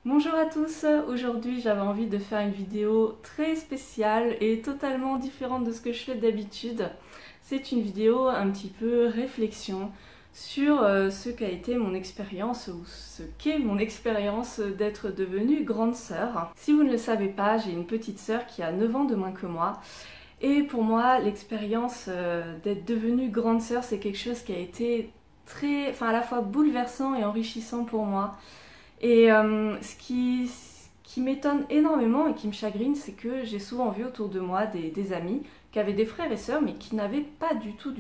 Bonjour à tous, aujourd'hui j'avais envie de faire une vidéo très spéciale et totalement différente de ce que je fais d'habitude. C'est une vidéo un petit peu réflexion sur ce qu'a été mon expérience ou ce qu'est mon expérience d'être devenue grande sœur. Si vous ne le savez pas, j'ai une petite sœur qui a 9 ans de moins que moi. Et pour moi, l'expérience d'être devenue grande sœur, c'est quelque chose qui a été à la fois bouleversant et enrichissant pour moi. Et ce qui m'étonne énormément et qui me chagrine, c'est que j'ai souvent vu autour de moi des amis qui avaient des frères et sœurs, mais qui n'avaient pas du tout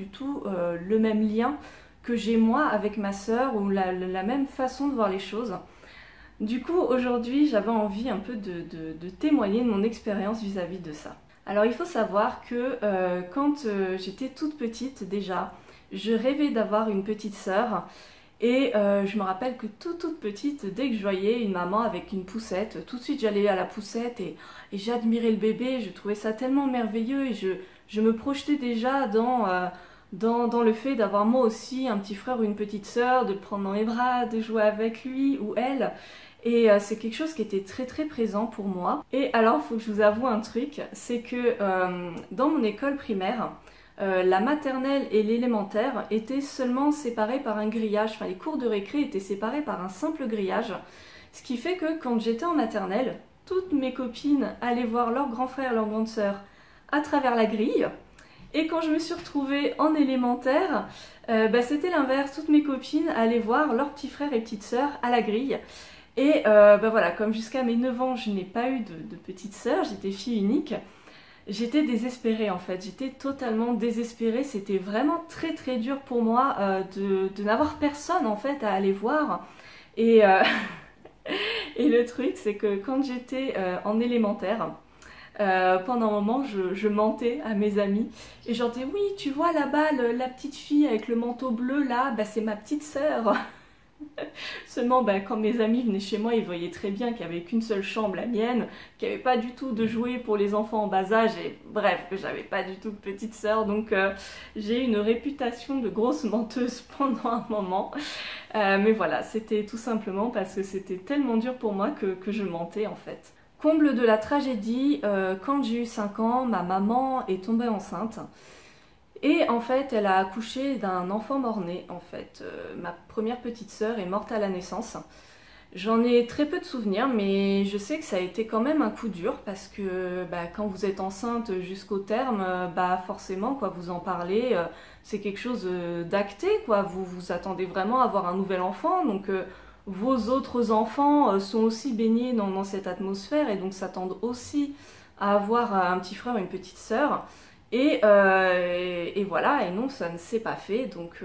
le même lien que j'ai moi avec ma sœur, ou la même façon de voir les choses. Du coup, aujourd'hui, j'avais envie un peu de témoigner de mon expérience vis-à-vis de ça. Alors, il faut savoir que quand j'étais toute petite déjà, je rêvais d'avoir une petite sœur. Et je me rappelle que toute petite, dès que je voyais une maman avec une poussette, tout de suite j'allais à la poussette et j'admirais le bébé, je trouvais ça tellement merveilleux et je me projetais déjà dans le fait d'avoir moi aussi un petit frère ou une petite sœur, de le prendre dans mes bras, de jouer avec lui ou elle. Et c'est quelque chose qui était très présent pour moi. Et alors, il faut que je vous avoue un truc, c'est que dans mon école primaire, la maternelle et l'élémentaire étaient seulement séparés par un grillage, enfin les cours de récré étaient séparés par un simple grillage, ce qui fait que quand j'étais en maternelle, toutes mes copines allaient voir leur grand frère, leur grande sœur à travers la grille, et quand je me suis retrouvée en élémentaire, c'était l'inverse, toutes mes copines allaient voir leurs petits frères et petites sœurs à la grille. Et voilà, comme jusqu'à mes 9 ans je n'ai pas eu de petite sœur, j'étais fille unique. J'étais désespérée en fait, j'étais totalement désespérée, c'était vraiment très dur pour moi de n'avoir personne en fait à aller voir. Et, et le truc c'est que quand j'étais en élémentaire, pendant un moment je mentais à mes amis et j'en disais oui tu vois là-bas la petite fille avec le manteau bleu là, c'est ma petite sœur. Seulement, quand mes amis venaient chez moi, ils voyaient très bien qu'il n'y avait qu'une seule chambre, la mienne, qu'il n'y avait pas du tout de jouets pour les enfants en bas âge, et bref, que j'avais pas du tout de petite sœur, donc j'ai eu une réputation de grosse menteuse pendant un moment. Mais voilà, c'était tout simplement parce que c'était tellement dur pour moi que je mentais en fait. Comble de la tragédie, quand j'ai eu 5 ans, ma maman est tombée enceinte. Et en fait, elle a accouché d'un enfant mort-né, en fait. Ma première petite sœur est morte à la naissance. J'en ai très peu de souvenirs, mais je sais que ça a été quand même un coup dur, parce que quand vous êtes enceinte jusqu'au terme, forcément, quoi, vous en parlez, c'est quelque chose d'acté, quoi. Vous vous attendez vraiment à avoir un nouvel enfant, donc vos autres enfants sont aussi baignés dans cette atmosphère, et donc s'attendent aussi à avoir un petit frère ou une petite sœur. Et voilà, et non, ça ne s'est pas fait, donc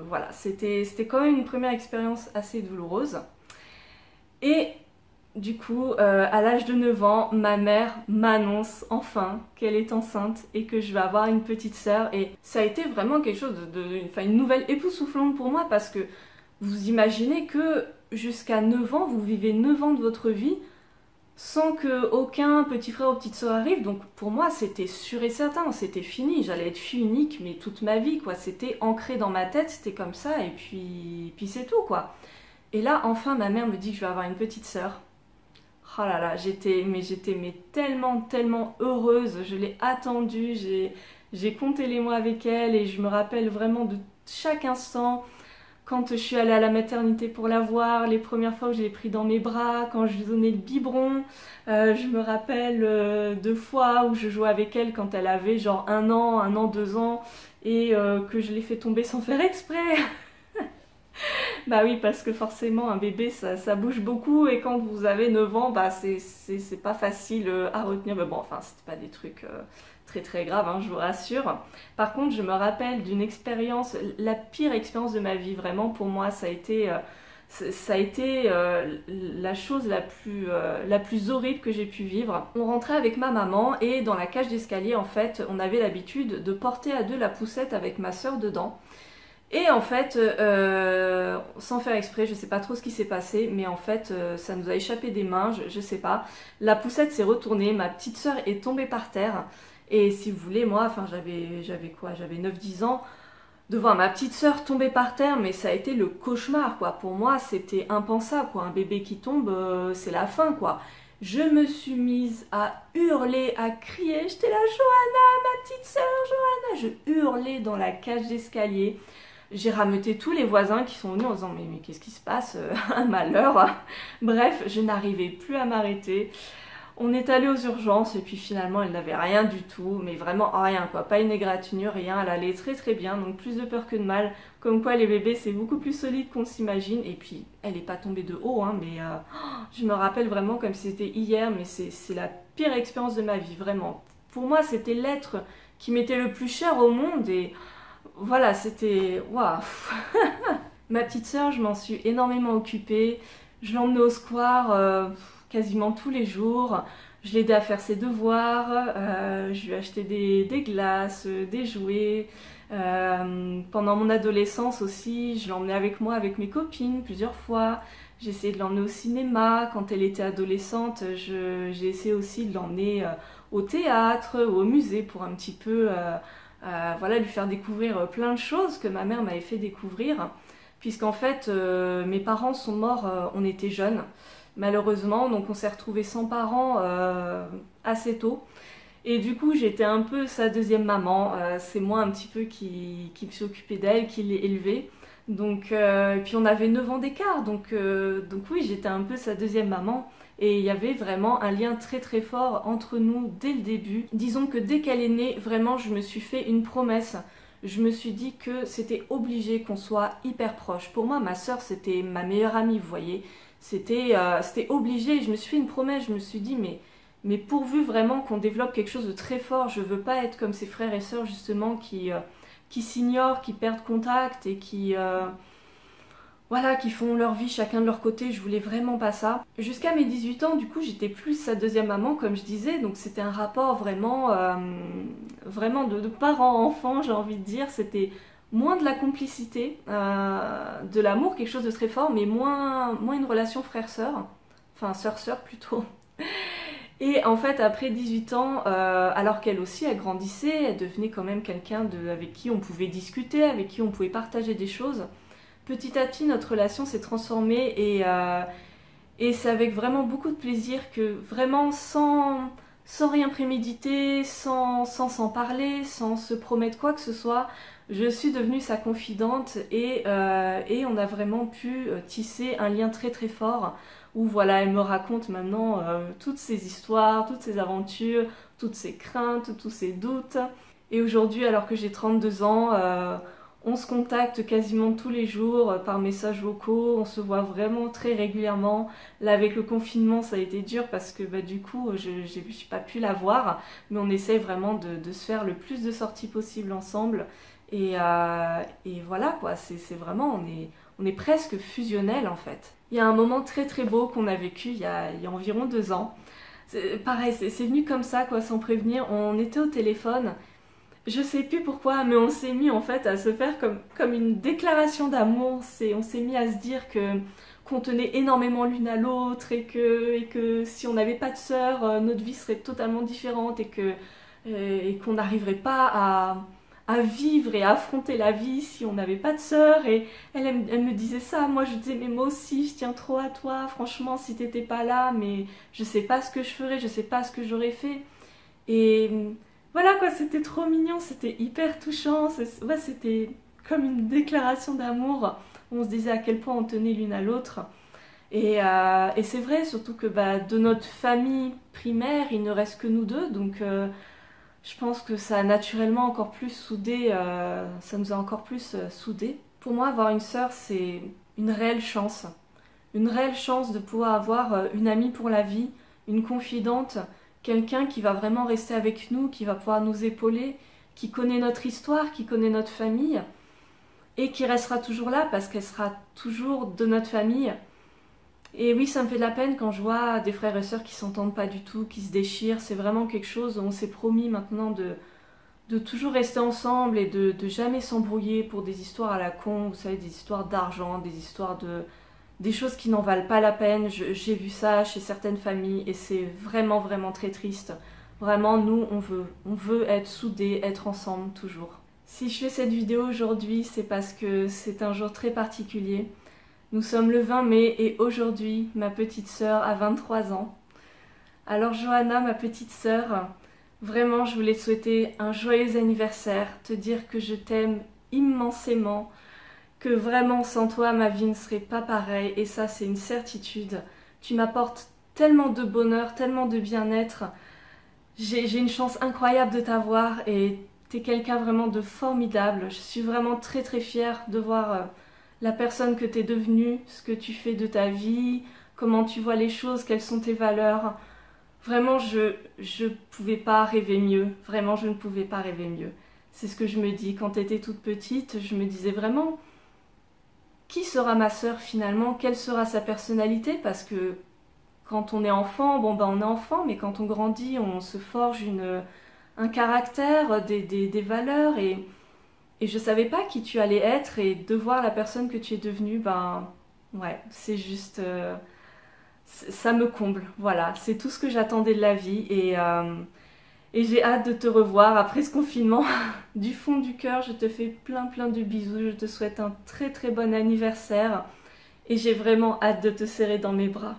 voilà, c'était quand même une première expérience assez douloureuse. Et du coup, à l'âge de 9 ans, ma mère m'annonce enfin qu'elle est enceinte et que je vais avoir une petite sœur. Et ça a été vraiment quelque chose une nouvelle époustouflante pour moi, parce que vous imaginez que jusqu'à 9 ans, vous vivez 9 ans de votre vie sans que aucun petit frère ou petite sœur arrive. Donc pour moi c'était sûr et certain, c'était fini, j'allais être fille unique mais toute ma vie quoi, c'était ancré dans ma tête, c'était comme ça et puis c'est tout quoi. Et là enfin ma mère me dit que je vais avoir une petite sœur. Oh là là, j'étais tellement heureuse, je l'ai attendue, j'ai compté les mois avec elle et je me rappelle vraiment de chaque instant. Quand je suis allée à la maternité pour la voir, les premières fois que je l'ai pris dans mes bras, quand je lui donnais le biberon, je me rappelle 2 fois où je jouais avec elle quand elle avait genre 1 an, 2 ans, et que je l'ai fait tomber sans faire exprès. Bah oui, parce que forcément un bébé ça bouge beaucoup, et quand vous avez 9 ans, c'est pas facile à retenir, mais bon, enfin c'était pas des trucs très graves, hein, je vous rassure. Par contre, je me rappelle d'une expérience, la pire expérience de ma vie, vraiment pour moi, ça a été la chose la plus horrible que j'ai pu vivre. On rentrait avec ma maman et dans la cage d'escalier, en fait, on avait l'habitude de porter à deux la poussette avec ma soeur dedans. Et en fait, sans faire exprès, je sais pas trop ce qui s'est passé, mais en fait, ça nous a échappé des mains, je sais pas. La poussette s'est retournée, ma petite sœur est tombée par terre. Et si vous voulez, moi, enfin j'avais quoi? J'avais 9-10 ans. de voir ma petite sœur tomber par terre, mais ça a été le cauchemar, quoi. Pour moi, c'était impensable, quoi. Un bébé qui tombe, c'est la fin, quoi. Je me suis mise à hurler, à crier. J'étais là, Johanna, ma petite sœur, Johanna. Je hurlais dans la cage d'escalier. J'ai rameuté tous les voisins qui sont venus en disant mais qu'est-ce qui se passe, un malheur. Bref, je n'arrivais plus à m'arrêter. On est allé aux urgences et puis finalement elle n'avait rien du tout, mais vraiment rien quoi, pas une égratignure, rien, elle allait très très bien, donc plus de peur que de mal, comme quoi les bébés c'est beaucoup plus solide qu'on s'imagine, et puis elle n'est pas tombée de haut, hein, mais je me rappelle vraiment comme si c'était hier, mais c'est la pire expérience de ma vie, vraiment. Pour moi c'était l'être qui m'était le plus cher au monde et voilà, c'était... waouh. Ma petite sœur, je m'en suis énormément occupée, je l'emmenais au square quasiment tous les jours. Je l'aidais à faire ses devoirs, je lui achetais des glaces, des jouets. Pendant mon adolescence aussi, je l'emmenais avec moi, avec mes copines, plusieurs fois. J'ai essayé de l'emmener au cinéma. Quand elle était adolescente, j'ai essayé aussi de l'emmener au théâtre ou au musée pour un petit peu voilà, lui faire découvrir plein de choses que ma mère m'avait fait découvrir. Puisqu'en fait, mes parents sont morts, on était jeunes. Malheureusement, donc on s'est retrouvés sans parents assez tôt. Et du coup, j'étais un peu sa deuxième maman. C'est moi un petit peu qui me suis occupée d'elle, qui l'ai élevée. Donc, et puis on avait 9 ans d'écart. Donc oui, j'étais un peu sa deuxième maman. Et il y avait vraiment un lien très très fort entre nous dès le début. Disons que dès qu'elle est née, vraiment, je me suis fait une promesse. Je me suis dit que c'était obligé qu'on soit hyper proches. Pour moi, ma sœur, c'était ma meilleure amie, vous voyez. C'était obligé, je me suis fait une promesse, je me suis dit mais pourvu vraiment qu'on développe quelque chose de très fort, je veux pas être comme ses frères et sœurs justement qui s'ignorent, qui perdent contact et voilà, qui font leur vie chacun de leur côté, je voulais vraiment pas ça. Jusqu'à mes 18 ans, du coup, j'étais plus sa deuxième maman, comme je disais, donc c'était un rapport vraiment, vraiment de parent-enfant, j'ai envie de dire, c'était moins de la complicité, de l'amour, quelque chose de très fort, mais moins une relation frère-sœur, enfin sœur-sœur plutôt. Et en fait, après 18 ans, alors qu'elle aussi, elle grandissait, elle devenait quand même quelqu'un avec qui on pouvait discuter, avec qui on pouvait partager des choses. Petit à petit, notre relation s'est transformée et c'est avec vraiment beaucoup de plaisir que, vraiment sans rien préméditer, sans s'en parler, sans se promettre quoi que ce soit, je suis devenue sa confidente et on a vraiment pu tisser un lien très très fort où voilà, elle me raconte maintenant toutes ses histoires, toutes ses aventures, toutes ses craintes, tous ses doutes. Et aujourd'hui, alors que j'ai 32 ans, on se contacte quasiment tous les jours par messages vocaux, on se voit vraiment très régulièrement. Là avec le confinement ça a été dur parce que du coup j'ai pas pu la voir, mais on essaie vraiment de se faire le plus de sorties possible ensemble. Et voilà quoi, c'est vraiment, on est presque fusionnels en fait. Il y a un moment très très beau qu'on a vécu il y a environ 2 ans. Pareil, c'est venu comme ça quoi, sans prévenir, on était au téléphone. Je sais plus pourquoi, mais on s'est mis en fait à se faire comme une déclaration d'amour. On s'est mis à se dire qu'on tenait énormément l'une à l'autre et que si on n'avait pas de sœur, notre vie serait totalement différente et qu'on n'arriverait pas à vivre et à affronter la vie si on n'avait pas de sœur. Et elle me disait ça, moi je disais mais moi aussi je tiens trop à toi, franchement si t'étais pas là, mais je sais pas ce que je ferais, je sais pas ce que j'aurais fait. Et voilà quoi, c'était trop mignon, c'était hyper touchant, ouais, c'était comme une déclaration d'amour. On se disait à quel point on tenait l'une à l'autre. Et c'est vrai, surtout que de notre famille primaire, il ne reste que nous deux, donc je pense que ça a naturellement encore plus soudé, ça nous a encore plus soudés. Pour moi, avoir une sœur, c'est une réelle chance. Une réelle chance de pouvoir avoir une amie pour la vie, une confidente, quelqu'un qui va vraiment rester avec nous, qui va pouvoir nous épauler, qui connaît notre histoire, qui connaît notre famille, et qui restera toujours là parce qu'elle sera toujours de notre famille. Et oui, ça me fait de la peine quand je vois des frères et sœurs qui s'entendent pas du tout, qui se déchirent. C'est vraiment quelque chose où on s'est promis maintenant de toujours rester ensemble et de jamais s'embrouiller pour des histoires à la con, vous savez, des histoires d'argent, des histoires des choses qui n'en valent pas la peine. J'ai vu ça chez certaines familles et c'est vraiment vraiment très triste. Vraiment, nous, on veut être soudés, être ensemble toujours. Si je fais cette vidéo aujourd'hui, c'est parce que c'est un jour très particulier. Nous sommes le 20 mai et aujourd'hui, ma petite sœur a 23 ans. Alors Johanna, ma petite sœur, vraiment je voulais te souhaiter un joyeux anniversaire, te dire que je t'aime immensément, que vraiment sans toi ma vie ne serait pas pareille et ça c'est une certitude. Tu m'apportes tellement de bonheur, tellement de bien-être. J'ai une chance incroyable de t'avoir et t'es quelqu'un vraiment de formidable. Je suis vraiment très très fière de voir la personne que t'es devenue, ce que tu fais de ta vie, comment tu vois les choses, quelles sont tes valeurs. Vraiment, je pouvais pas rêver mieux. Vraiment, je ne pouvais pas rêver mieux. C'est ce que je me dis. Quand t'étais toute petite, je me disais vraiment, qui sera ma sœur finalement? Quelle sera sa personnalité? Parce que quand on est enfant, bon ben on est enfant, mais quand on grandit, on se forge un caractère, des valeurs et je savais pas qui tu allais être et de voir la personne que tu es devenue, ben ouais, c'est juste... ça me comble, voilà, c'est tout ce que j'attendais de la vie et j'ai hâte de te revoir après ce confinement. Du fond du cœur, je te fais plein de bisous, je te souhaite un très très bon anniversaire et j'ai vraiment hâte de te serrer dans mes bras.